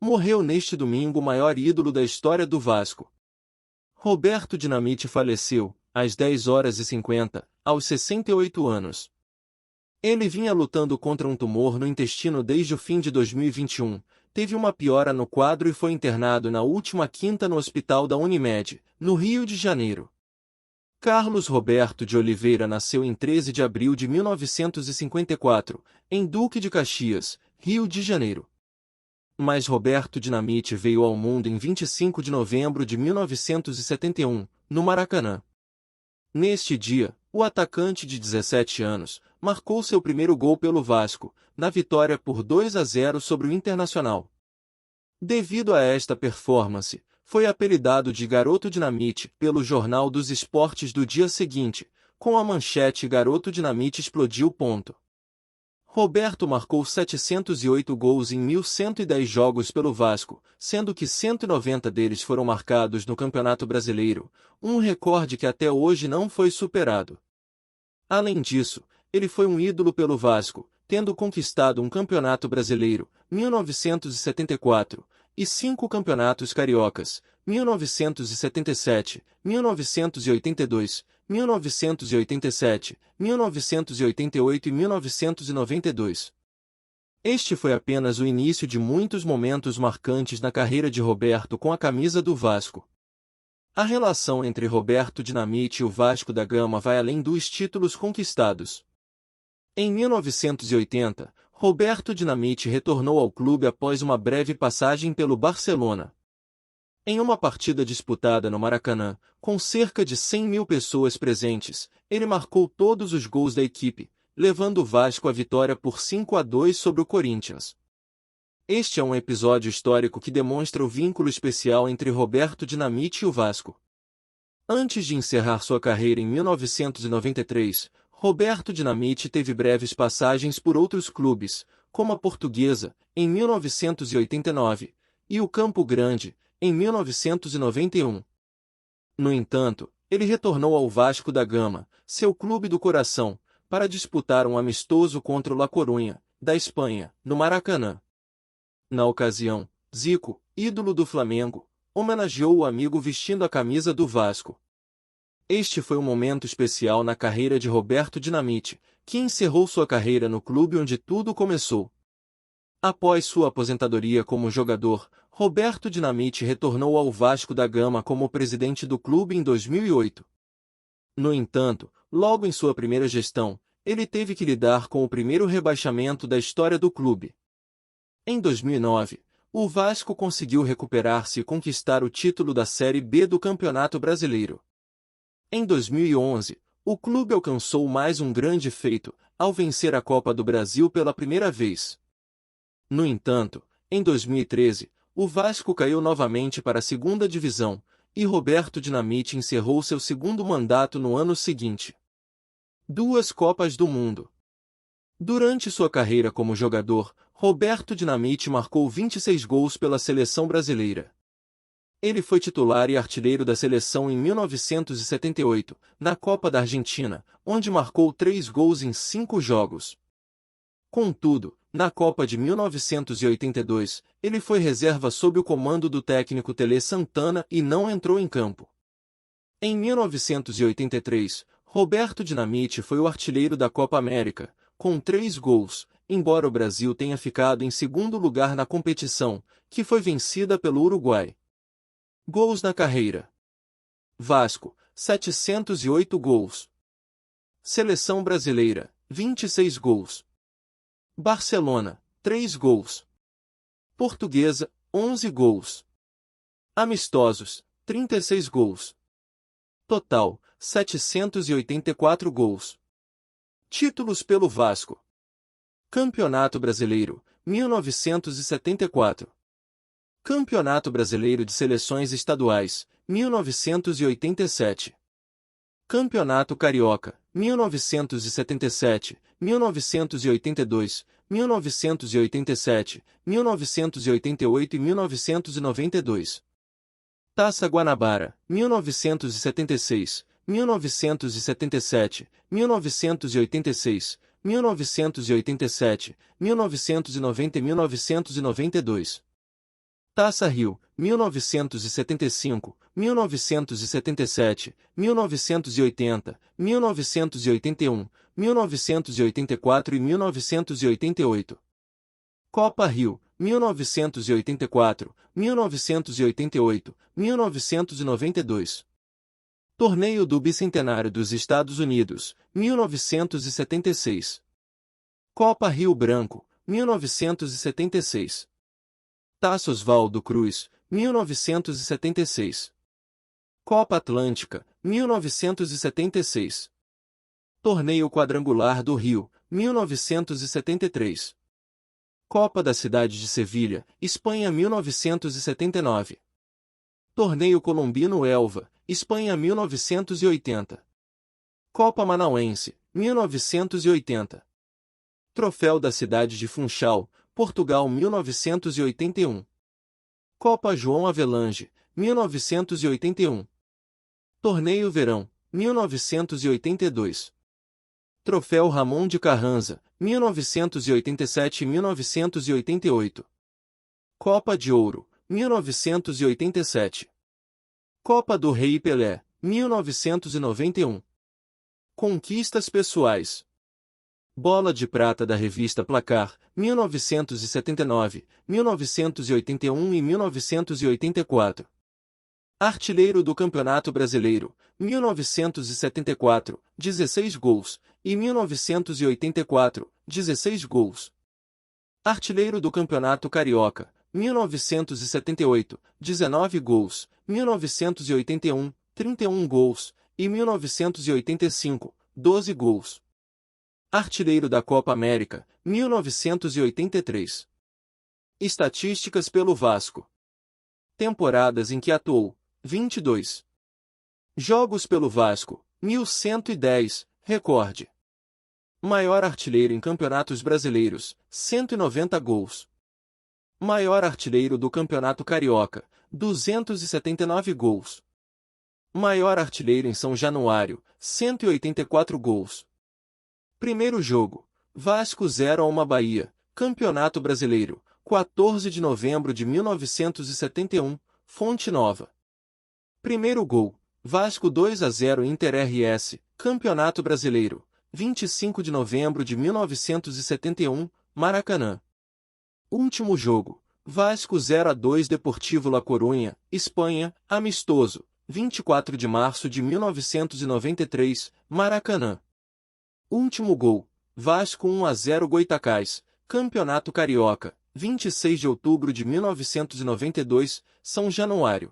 Morreu neste domingo o maior ídolo da história do Vasco. Roberto Dinamite faleceu, às 10h50, aos 68 anos. Ele vinha lutando contra um tumor no intestino desde o fim de 2021, teve uma piora no quadro e foi internado na última quinta no hospital da Unimed, no Rio de Janeiro. Carlos Roberto de Oliveira nasceu em 13 de abril de 1954, em Duque de Caxias, Rio de Janeiro. Mas Roberto Dinamite veio ao mundo em 25 de novembro de 1971, no Maracanã. Neste dia, o atacante de 17 anos marcou seu primeiro gol pelo Vasco, na vitória por 2-0 sobre o Internacional. Devido a esta performance, foi apelidado de Garoto Dinamite pelo Jornal dos Esportes do dia seguinte, com a manchete Garoto Dinamite explodiu. Roberto marcou 708 gols em 1.110 jogos pelo Vasco, sendo que 190 deles foram marcados no Campeonato Brasileiro, um recorde que até hoje não foi superado. Além disso, ele foi um ídolo pelo Vasco, tendo conquistado um Campeonato Brasileiro, 1974, e 5 campeonatos cariocas, 1977, 1982, 1987, 1988 e 1992. Este foi apenas o início de muitos momentos marcantes na carreira de Roberto com a camisa do Vasco. A relação entre Roberto Dinamite e o Vasco da Gama vai além dos títulos conquistados. Em 1980, Roberto Dinamite retornou ao clube após uma breve passagem pelo Barcelona. Em uma partida disputada no Maracanã, com cerca de 100.000 pessoas presentes, ele marcou todos os gols da equipe, levando o Vasco à vitória por 5-2 sobre o Corinthians. Este é um episódio histórico que demonstra o vínculo especial entre Roberto Dinamite e o Vasco. Antes de encerrar sua carreira em 1993, Roberto Dinamite teve breves passagens por outros clubes, como a Portuguesa, em 1989, e o Campo Grande, em 1991. No entanto, ele retornou ao Vasco da Gama, seu clube do coração, para disputar um amistoso contra o La Coruña, da Espanha, no Maracanã. Na ocasião, Zico, ídolo do Flamengo, homenageou o amigo vestindo a camisa do Vasco. Este foi um momento especial na carreira de Roberto Dinamite, que encerrou sua carreira no clube onde tudo começou. Após sua aposentadoria como jogador, Roberto Dinamite retornou ao Vasco da Gama como presidente do clube em 2008. No entanto, logo em sua primeira gestão, ele teve que lidar com o primeiro rebaixamento da história do clube. Em 2009, o Vasco conseguiu recuperar-se e conquistar o título da Série B do Campeonato Brasileiro. Em 2011, o clube alcançou mais um grande feito, ao vencer a Copa do Brasil pela primeira vez. No entanto, em 2013, o Vasco caiu novamente para a segunda divisão, e Roberto Dinamite encerrou seu segundo mandato no ano seguinte. 2 Copas do Mundo. Durante sua carreira como jogador, Roberto Dinamite marcou 26 gols pela seleção brasileira. Ele foi titular e artilheiro da seleção em 1978, na Copa da Argentina, onde marcou 3 gols em 5 jogos. Contudo, na Copa de 1982, ele foi reserva sob o comando do técnico Tele Santana e não entrou em campo. Em 1983, Roberto Dinamite foi o artilheiro da Copa América, com 3 gols, embora o Brasil tenha ficado em segundo lugar na competição, que foi vencida pelo Uruguai. Gols na carreira. Vasco, 708 gols. Seleção Brasileira, 26 gols. Barcelona, 3 gols. Portuguesa, 11 gols. Amistosos, 36 gols. Total, 784 gols. Títulos pelo Vasco. Campeonato Brasileiro, 1974. Campeonato Brasileiro de Seleções Estaduais, 1987. Campeonato Carioca, 1977, 1982, 1987, 1988 e 1992. Taça Guanabara, 1976, 1977, 1986, 1987, 1990 e 1992. Taça Rio, 1975, 1977, 1980, 1981, 1984 e 1988. Copa Rio, 1984, 1988, 1992. Torneio do Bicentenário dos Estados Unidos, 1976. Copa Rio Branco, 1976. Taça Oswaldo Cruz, 1976. Copa Atlântica, 1976. Torneio Quadrangular do Rio, 1973. Copa da Cidade de Sevilha, Espanha 1979. Torneio Colombino Elva, Espanha 1980. Copa Manauense, 1980. Troféu da Cidade de Funchal, Portugal 1981. Copa João Avelange, 1981. Torneio Verão, 1982. Troféu Ramon de Carranza, 1987 e 1988. Copa de Ouro, 1987. Copa do Rei Pelé, 1991. Conquistas pessoais. Bola de Prata da revista Placar, 1979, 1981 e 1984. Artilheiro do Campeonato Brasileiro, 1974, 16 gols, e 1984, 16 gols. Artilheiro do Campeonato Carioca, 1978, 19 gols, 1981, 31 gols, e 1985, 12 gols. Artilheiro da Copa América, 1983. Estatísticas pelo Vasco. Temporadas em que atuou, 22. Jogos pelo Vasco, 1110, recorde. Maior artilheiro em campeonatos brasileiros, 190 gols. Maior artilheiro do Campeonato Carioca, 279 gols. Maior artilheiro em São Januário, 184 gols. Primeiro jogo, Vasco 0-1 Bahia, Campeonato Brasileiro, 14 de novembro de 1971, Fonte Nova. Primeiro gol, Vasco 2-0 Inter RS, Campeonato Brasileiro, 25 de novembro de 1971, Maracanã. Último jogo, Vasco 0-2 Deportivo La Coruña, Espanha, amistoso, 24 de março de 1993, Maracanã. Último gol, Vasco 1-0 Goytacás, Campeonato Carioca, 26 de outubro de 1992, São Januário.